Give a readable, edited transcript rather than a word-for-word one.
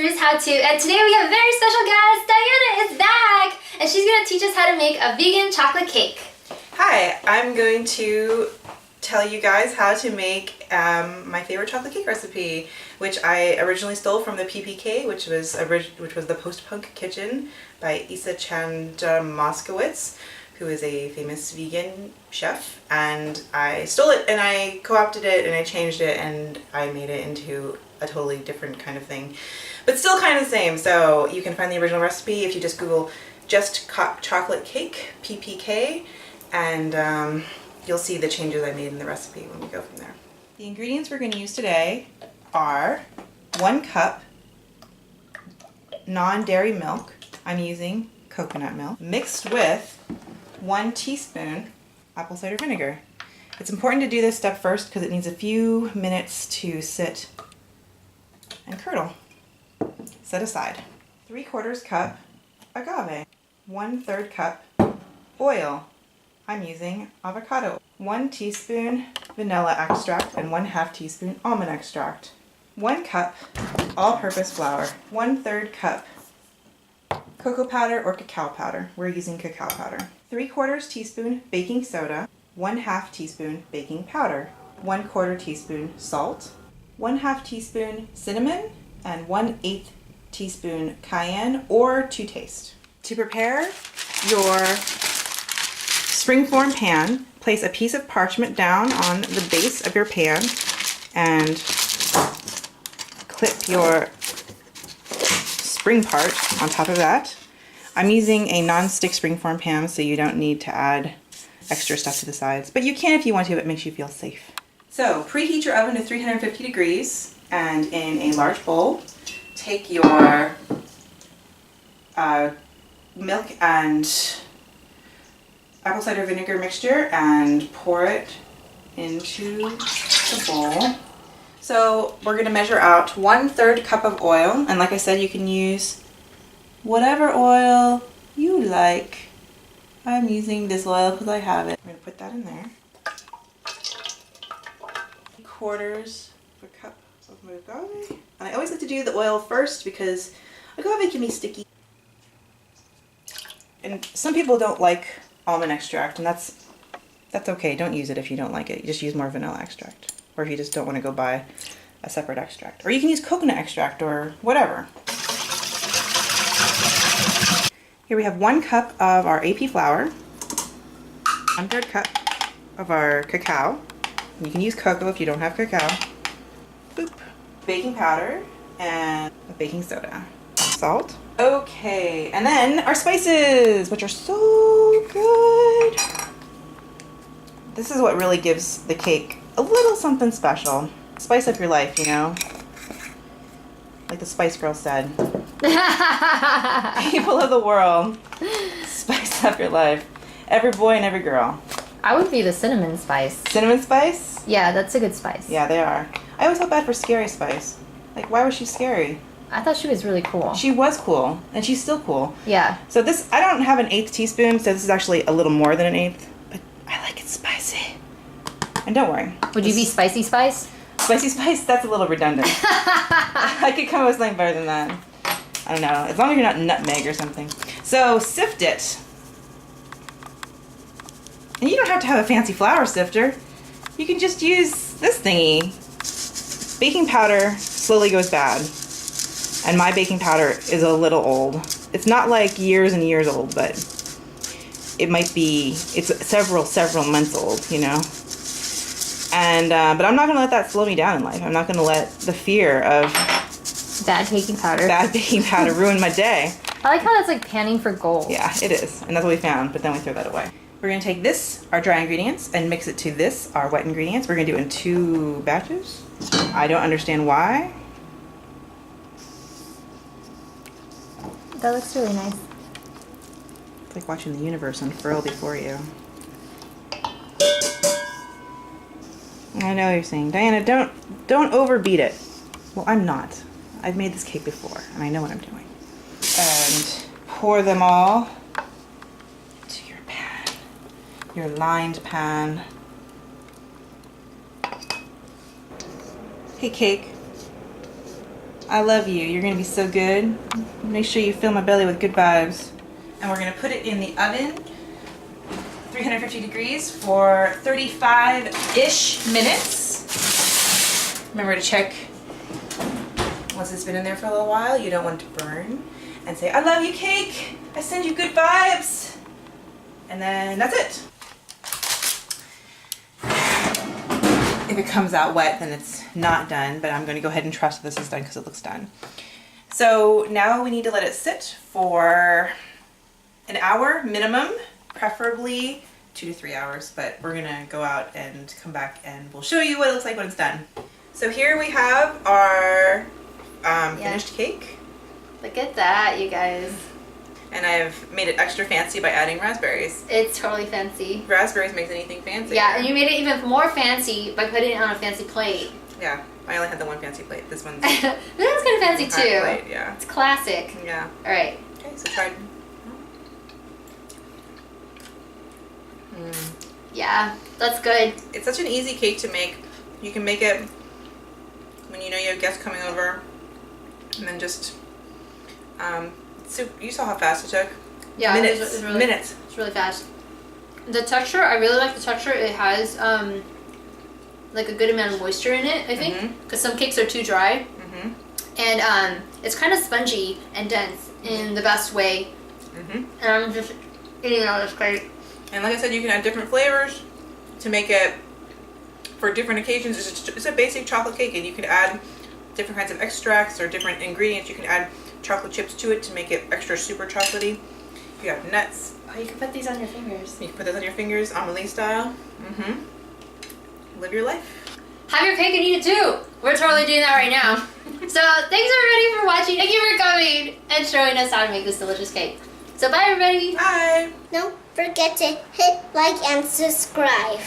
Bruce How To, and today we have a very special guest. Diana is back, and she's going to teach us how to make a vegan chocolate cake. Hi, I'm going to tell you guys how to make my favorite chocolate cake recipe, which I originally stole from the PPK, which was the post-punk kitchen by Chandra Moskowitz, who is a famous vegan chef, and I stole it and I co-opted it and I changed it and I made it into a totally different kind of thing, but still kind of the same. So you can find the original recipe if you just Google just chocolate cake, PPK, and you'll see the changes I made in the recipe when we go from there. The ingredients we're going to use today are 1 cup non-dairy milk. I'm using coconut milk, mixed with 1 teaspoon apple cider vinegar. It's important to do this step first because it needs a few minutes to sit and curdle. Set aside. 3/4 cup agave. 1/3 cup oil. I'm using avocado. 1 teaspoon vanilla extract and 1/2 teaspoon almond extract. 1 cup all-purpose flour. 1/3 cup cocoa powder or cacao powder. We're using cacao powder. 3/4 teaspoon baking soda. 1/2 teaspoon baking powder. 1/4 teaspoon salt. 1/2 teaspoon cinnamon, and 1/8 teaspoon cayenne or to taste. To prepare your springform pan, place a piece of parchment down on the base of your pan and clip your spring part on top of that. I'm using a non-stick springform pan, so you don't need to add extra stuff to the sides, but you can if you want to. It makes you feel safe. So preheat your oven to 350 degrees, and in a large bowl, take your milk and apple cider vinegar mixture and pour it into the bowl. So we're going to measure out 1/3 cup of oil, and like I said, you can use whatever oil you like. I'm using this oil because I have it. I'm going to put that in there. 1/4 cup of agave. And I always like to do the oil first because agave can be sticky. And some people don't like almond extract, and that's okay. Don't use it if you don't like it. You just use more vanilla extract. Or if you just don't want to go buy a separate extract. Or you can use coconut extract or whatever. Here we have 1 cup of our AP flour, 1/3 cup of our cacao. You can use cocoa if you don't have cacao. Boop. Baking powder and baking soda. Salt. Okay, and then our spices, which are so good. This is what really gives the cake a little something special. Spice up your life, you know? Like the Spice Girl said. People of the world, spice up your life. Every boy and every girl. I would be the cinnamon spice. Cinnamon spice? Yeah, that's a good spice. Yeah, they are. I always felt bad for Scary Spice. Like, why was she scary? I thought she was really cool. She was cool, and she's still cool. Yeah. So this, I don't have an 1/8 teaspoon, so this is actually a little more than an 1/8, but I like it spicy. And don't worry. Would you be Spicy Spice? Spicy Spice? That's a little redundant. I could come up with something better than that. I don't know, as long as you're not nutmeg or something. So sift it. And you don't have to have a fancy flour sifter. You can just use this thingy. Baking powder slowly goes bad. And my baking powder is a little old. It's not like years and years old, but it might be, it's several months old, you know? And, but I'm not gonna let that slow me down in life. I'm not gonna let the fear of bad baking powder ruin my day. I like how that's like panning for gold. Yeah, it is. And that's what we found, but then we throw that away. We're going to take this, our dry ingredients, and mix it to this, our wet ingredients. We're going to do it in 2 batches. I don't understand why. That looks really nice. It's like watching the universe unfurl before you. I know what you're saying. Diana, don't overbeat it. Well, I'm not. I've made this cake before, and I know what I'm doing. And pour them all to your pan, your lined pan. Hey, cake. I love you. You're gonna be so good. Make sure you fill my belly with good vibes. And we're gonna put it in the oven, 350 degrees for 35-ish minutes. Remember to check once it's been in there for a little while. You don't want it to burn. And say, I love you, cake. I send you good vibes. And then that's it. If it comes out wet, then it's not done, but I'm going to go ahead and trust this is done because it looks done. So now we need to let it sit for an hour minimum, preferably 2 to 3 hours, but we're going to go out and come back and we'll show you what it looks like when it's done. So here we have our finished cake. Look at that, you guys. And I've made it extra fancy by adding raspberries. It's totally fancy. Raspberries makes anything fancy. Yeah, and you made it even more fancy by putting it on a fancy plate. Yeah, I only had the one fancy plate. This one's This one's kind of fancy too. plate, yeah. It's classic. Yeah. All right. Okay, so try. Yeah, that's good. It's such an easy cake to make. You can make it when you know you have guests coming over, and then just you saw how fast it took. Yeah, minutes. It's really, Minutes. It's really fast. The texture, I really like the texture. It has like a good amount of moisture in it, I think, because some cakes are too dry. And it's kind of spongy and dense in the best way. And I'm just eating all this cake. And like I said, you can add different flavors to make it for different occasions. It's a basic chocolate cake, and you can add different kinds of extracts or different ingredients. You can add chocolate chips to it to make it extra super chocolatey. You have nuts. Oh, you can put these on your fingers. You can put those on your fingers, Amelie style. Live your life. Have your cake and eat it too. We're totally doing that right now. So thanks everybody for watching. Thank you for coming and showing us how to make this delicious cake. So bye everybody. Bye. Don't forget to hit like and subscribe.